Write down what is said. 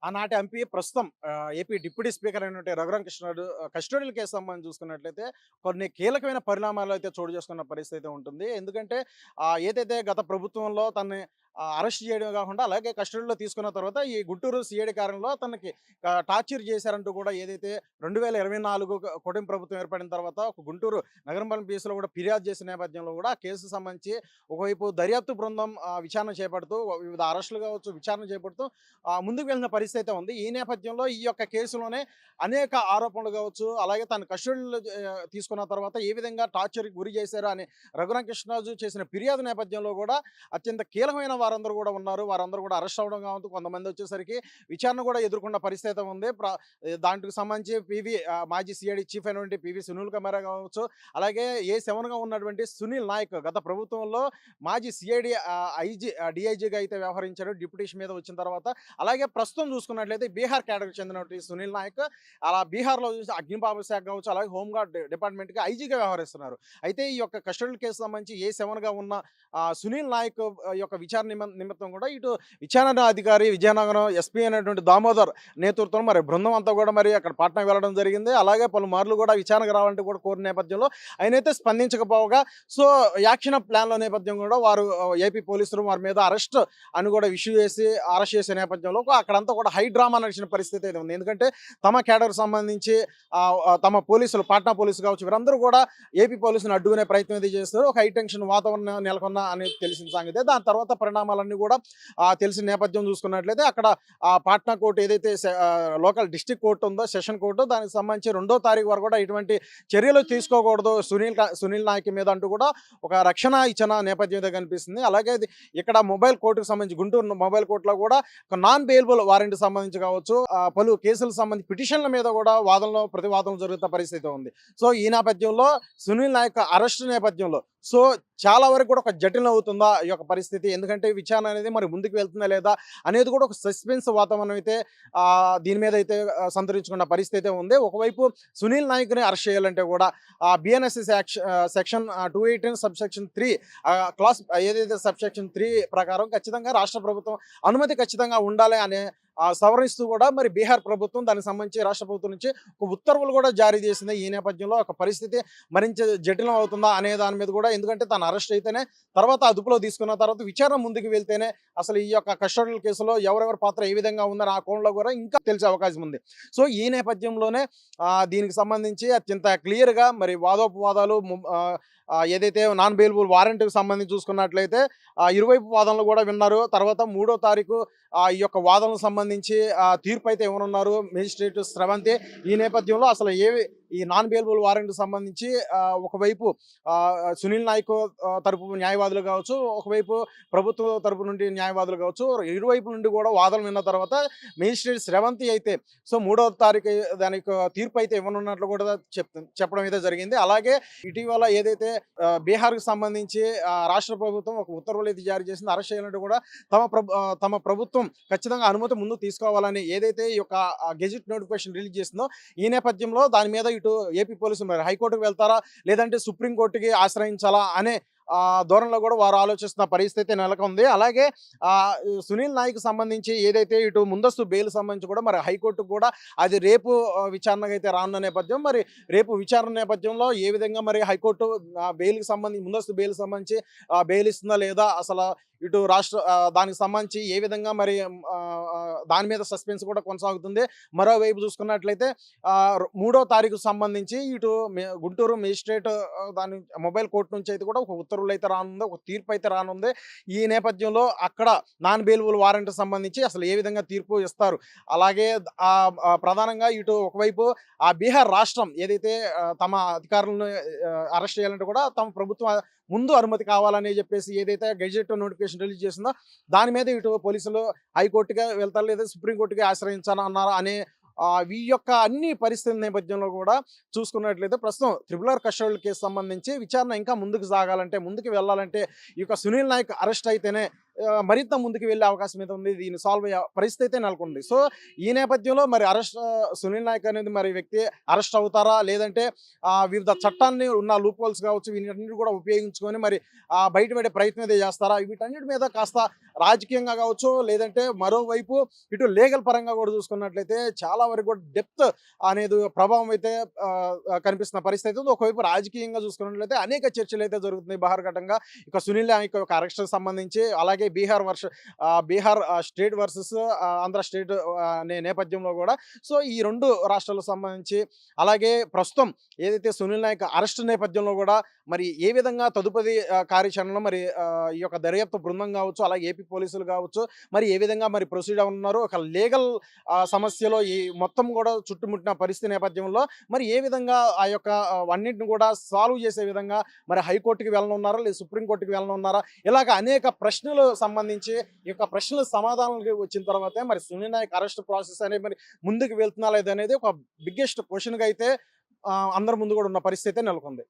ఆనాటి ఎంపీ ప్రస్తుతం AP deputy speaker అయినటువంటి రఘురామ కృష్ణరాజు కస్టోడియల్ కేసు సంబంధించి చూసుకున్నట్లయితే కొన్ని కీలకమైన పరిణామాలు అయితే చోటు చేసుకున్న పరిస్థితి అయితే ఉంటుంది. ఎందుకంటే ఏదైతే గత ప్రభుత్వంలో తనని అరెస్ట్ చేయడమే కాకుండా అలాగే కస్టడీలో తీసుకున్న తర్వాత ఈ గుంటూరు సీఐడీ కార్యాలయంలో తనకి టార్చర్ చేశారంటూ కూడా ఏదైతే 2024 కూటమి ప్రభుత్వం ఏర్పడిన తర్వాత ఒక గుంటూరు నగరంపాలెం పిఎస్‌లో కూడా ఫిర్యాదు చేసిన నేపథ్యంలో కూడా ఆ కేసుకు సంబంధించి ఒకవైపు దర్యాప్తు బృందం విచారణ చేపడుతూ వివిధ అరెస్టులు కావచ్చు విచారణ చేపడుతూ ముందుకు వెళ్ళిన పరిస్థితి అయితే ఉంది. ఈ నేపథ్యంలో ఈ యొక్క కేసులోనే అనేక ఆరోపణలు కావచ్చు, అలాగే తను కస్టడీలో తీసుకున్న తర్వాత ఏ విధంగా టార్చర్‌కి గురి చేశారు అని రఘురామ కృష్ణరాజు చేసిన ఫిర్యాదు నేపథ్యంలో కూడా అత్యంత కీలకమైన వారందరూ కూడా ఉన్నారు. వారందరూ కూడా అరెస్ట్ అవ్వడం కావచ్చు, కొంతమంది వచ్చేసరికి విచారణ కూడా ఎదుర్కొన్న పరిస్థితి అయితే ఉంది. దాంట్కి సంబంధించి మాజీ సీఐడీ చీఫ్ అయినటువంటి సునీల్ కుమార్ కావచ్చు, అలాగే ఏ7గా ఉన్నటువంటి సునీల్ నాయక్ గత ప్రభుత్వంలో మాజీ సీఐడీ డీఐజీగా అయితే వ్యవహరించారు డిప్యూటేషన్ మీద వచ్చిన తర్వాత. అలాగే ప్రస్తుతం చూసుకున్నట్లయితే బీహార్ కేడర్‌కి చెందినటువంటి సునీల్ నాయక్ అలా బీహార్‌లో చూసి అగ్నిమాపక శాఖ కావచ్చు, అలాగే హోంగార్డ్ డిపార్ట్మెంట్‌కి ఐజీగా వ్యవహరిస్తున్నారు. అయితే ఈ యొక్క కస్టడీ కేసు సంబంధించి ఏ7గా ఉన్న సునీల్ నాయక్ యొక్క విచారణ నిమిత్తం కూడా ఇటు విచారణ అధికారి విజయనగరం ఎస్పీ అయినటువంటి దామోదర్ నేతృత్వం మరి బృందం అంతా కూడా మరి అక్కడ పాట్నాకి వెళ్ళడం జరిగింది. అలాగే పలుమార్లు కూడా విచారణకు రావాలంటే కూడా కోరిన నేపథ్యంలో ఆయనైతే స్పందించకపోగా సో యాక్షన్ ప్లాన్‌లో నేపథ్యం కూడా వారు ఏపీ పోలీసులు వారి మీద అరెస్ట్ అని కూడా ఇష్యూ చేసి అరెస్ట్ చేసే నేపథ్యంలో అక్కడంతా కూడా హై డ్రామా నడిచిన పరిస్థితి అయితే ఉంది. ఎందుకంటే తమ క్యాడర్‌కి సంబంధించి తమ పోలీసులు పాట్నా పోలీసులు కావచ్చు వీరందరూ కూడా ఏపీ పోలీసులను అడ్డుకునే ప్రయత్నం అయితే చేస్తారు. ఒక హై టెన్షన్ వాతావరణం నెలకొన్న అనేది తెలిసిన సంగతే. దాని తర్వాత పరిణామాలన్నీ కూడా తెలిసిన నేపథ్యం చూసుకున్నట్లయితే అక్కడ పాట్నా కోర్టు ఏదైతే లోకల్ డిస్ట్రిక్ట్ కోర్టు ఉందో సెషన్ కోర్టు దానికి సంబంధించి 2వ తారీఖు వరకు కూడా ఇటువంటి చర్యలు తీసుకోకూడదు సునీల్ నాయక్ మీద అంటూ కూడా ఒక రక్షణ ఇచ్చిన నేపథ్యం అయితే కనిపిస్తుంది. అలాగే ఇక్కడ మొబైల్ కోర్టుకు సంబంధించి గుంటూరు మొబైల్ కోర్టులో కూడా ఒక నాన్ బెయిలబుల్ వారెంట్ సంబంధించి కావచ్చు పలు కేసులకు సంబంధించి పిటిషన్ల మీద కూడా వాదనలు ప్రతివాదనలు జరుగుతున్న పరిస్థితి ఉంది. సో ఈ నేపథ్యంలో సునీల్ నాయక్ అరెస్ట్ నేపథ్యంలో సో చాలా వరకు కూడా ఒక జటిలం అవుతుందా ఈ యొక్క పరిస్థితి, ఎందుకంటే విచారణ అనేది మరి ముందుకు వెళ్తుందా లేదా అనేది కూడా ఒక సస్పెన్స్ వాతావరణం అయితే దీని మీద అయితే సంతరించుకున్న పరిస్థితి అయితే ఉంది. ఒకవైపు సునీల్ నాయక్ని అరెస్ట్ చేయాలంటే కూడా బిఎన్ఎస్ఎస్ సెక్షన్ 218 సబ్సెక్షన్ 3 క్లాస్ ఏదైతే సబ్సెక్షన్ 3 ప్రకారం ఖచ్చితంగా రాష్ట్ర ప్రభుత్వం అనుమతి ఖచ్చితంగా ఉండాలి అనే సవరిస్తూ కూడా మరి బీహార్ ప్రభుత్వం దానికి సంబంధించి రాష్ట్ర ప్రభుత్వం నుంచి ఒక ఉత్తర్వులు కూడా జారీ చేసింది. ఈ నేపథ్యంలో ఒక పరిస్థితి మరింత జటిలం అవుతుందా అనే దాని మీద కూడా, ఎందుకంటే తను అరెస్ట్ అయితేనే తర్వాత అదుపులో తీసుకున్న తర్వాత విచారణ ముందుకు వెళ్తేనే అసలు ఈ యొక్క కస్టడీల కేసులో ఎవరెవరి పాత్ర ఏ విధంగా ఉందని ఆ కోణంలో కూడా ఇంకా తెలిసే అవకాశం ఉంది. సో ఈ నేపథ్యంలోనే దీనికి సంబంధించి అత్యంత క్లియర్గా మరి వాదోపవాదాలు ఏదైతే నాన్ బెయిలబుల్ వారెంట్కి సంబంధించి చూసుకున్నట్లయితే ఇరువైపు వాదనలు కూడా విన్నారు. తర్వాత 3వ తారీఖు ఈ యొక్క వాదనలకు సంబంధించి తీర్పు అయితే ఇవ్వనున్నారు మేజిస్ట్రేట్ స్రవంతి. ఈ నేపథ్యంలో అసలు ఈ నాన్ బెయిలబుల్ వారెంట్కి సంబంధించి ఒకవైపు సునీల్ నాయక్ తరపు న్యాయవాదులు కావచ్చు, ఒకవైపు ప్రభుత్వ తరపు నుండి న్యాయవాదులు కావచ్చు, ఇరువైపు నుండి కూడా వాదనలు విన్న తర్వాత మేజిస్ట్రేట్ స్రవంతి అయితే సో 3వ తారీఖు దానికి తీర్పు అయితే ఇవ్వనున్నట్లు కూడా చెప్పడం అయితే జరిగింది. అలాగే ఇటీవల ఏదైతే బీహార్కి సంబంధించి రాష్ట్ర ప్రభుత్వం ఒక ఉత్తర్వులు అయితే జారీ చేసింది, అరెస్ట్ చేయాలంటే కూడా తమ ప్రభుత్వం ఖచ్చితంగా అనుమతి ముందు తీసుకోవాలని ఏదైతే ఈ యొక్క గెజిట్ నోటిఫికేషన్ రిలీజ్ చేసిందో ఈ నేపథ్యంలో దాని మీద ఇటు ఏపీ పోలీసులు మరి హైకోర్టుకు వెళ్తారా లేదంటే సుప్రీంకోర్టుకి ఆశ్రయించాలా అనే ధోరణిలో కూడా వారు ఆలోచిస్తున్న పరిస్థితి నెలకొంది. అలాగే సునీల్ నాయక్ సంబంధించి ఏదైతే ఇటు ముందస్తు బెయిల్ సంబంధించి కూడా మరి హైకోర్టుకు కూడా అది రేపు విచారణకు అయితే రానున్న నేపథ్యం, మరి రేపు విచారణ నేపథ్యంలో ఏ విధంగా మరి హైకోర్టు బెయిల్కి సంబంధించి ముందస్తు బెయిల్ సంబంధించి బెయిల్ ఇస్తుందా లేదా, అసలు ఇటు రాష్ట్ర దానికి సంబంధించి ఏ విధంగా మరి దాని మీద సస్పెన్స్ కూడా కొనసాగుతుంది. మరోవైపు చూసుకున్నట్లయితే 3వ తారీఖు సంబంధించి ఇటు గుంటూరు మేజిస్ట్రేట్ దాని మొబైల్ కోర్టు నుంచి అయితే కూడా ఒక ఉత్తర్వులు అయితే రానుంది, ఒక తీర్పు అయితే రానుంది. ఈ నేపథ్యంలో అక్కడ నాన్ బెయిలబుల్ వారెంట్ సంబంధించి అసలు ఏ విధంగా తీర్పు ఇస్తారు. అలాగే ప్రధానంగా ఇటు ఒకవైపు బీహార్ రాష్ట్రం ఏదైతే తమ అధికారులను అరెస్ట్ చేయాలంటే కూడా తమ ప్రభుత్వం ముందు అనుమతి కావాలని చెప్పేసి ఏదైతే గెజెట్ నోటిఫికేషన్ రిలీజ్ చేసిందో దాని మీద ఇటు పోలీసులు హైకోర్టుగా వెళ్తారు లేదా సుప్రీంకోర్టుకి ఆశ్రయించాలన్నారు అనే ఈ యొక్క అన్ని పరిస్థితుల నేపథ్యంలో కూడా చూసుకున్నట్లయితే ప్రస్తుతం త్రిపుల్ కస్టడీ కేసు సంబంధించి విచారణ ఇంకా ముందుకు సాగాలంటే ముందుకు వెళ్ళాలంటే ఈ యొక్క సునీల్ నాయక్ అరెస్ట్ అయితేనే మరింత ముందుకు వెళ్ళే అవకాశం అయితే ఉంది. దీన్ని సాల్వ్ అయ్యే పరిస్థితి అయితే నెలకొంది. సో, ఈ నేపథ్యంలో మరి సునీల్ నాయక్ అనేది మరి వ్యక్తి అరెస్ట్ అవుతారా? లేదంటే వివిధ చట్టాన్ని ఉన్న లూప్ హోల్స్ కావచ్చు వీటన్నిటిని కూడా ఉపయోగించుకొని మరి బయటపడే ప్రయత్నం అయితే చేస్తారా? వీటన్నిటి మీద కాస్త రాజకీయంగా కావచ్చు, లేదంటే మరోవైపు ఇటు లీగల్ పరంగా కూడా చూసుకున్నట్లయితే చాలా వరకు కూడా డెప్త్ అనేది ప్రభావం అయితే కనిపిస్తున్న పరిస్థితి అయితే ఉంది. ఒకవైపు రాజకీయంగా చూసుకున్నట్లయితే అనేక చర్చలైతే జరుగుతున్నాయి బహిర్గతంగా. ఇక సునీల్ నాయక్ యొక్క అరెస్ట్‌కి సంబంధించి, అలాగే Bihar state versus Andhra state అనే నేపథ్యంలో గూడా సో, ఈ 2 రాష్ట్రాలకు సంబంధించి, అలాగే ప్రస్తుతం ఏదైతే సునీల్ నాయక్ అరెస్ట్ నేపథ్యంలో గూడా మరి ఏ విధంగా తదుపరి కార్యాచరణలో మరి ఈ యొక్క దర్యాప్తు బృందం గావచ్చు, అలాగే ఏపీ పోలీసులు గావచ్చు, మరి ఏ విధంగా మరి ప్రొసీడ్ అవుతున్నారు. ఒక లీగల్ సమస్యలో ఈ మొత్తం గూడా చుట్టుముట్టిన పరిస్థితి నేపథ్యంలో మరి ఏ విధంగా ఆ యొక్క అన్నిటిని కూడా సాల్వ్ చేసే విధంగా మరి హైకోర్ట్‌కి వెళ్ళనున్నారా? లేదా సుప్రీం కోర్ట్‌కి వెళ్ళనున్నారా? ఇలాగ అనేక ప్రశ్నలు సంబంధించి ఈ యొక్క ప్రశ్నల సమాధానాలు వచ్చిన తర్వాతే మరి సునీల్ నాయక్ అరెస్ట్ ప్రాసెస్ అనేది మరి ముందుకు వెళ్తుందా లేదా అనేది ఒక బిగ్గెస్ట్ క్వెషన్‌గా అయితే అందరి ముందు కూడా ఉన్న పరిస్థితి అయితే నెలకొంది.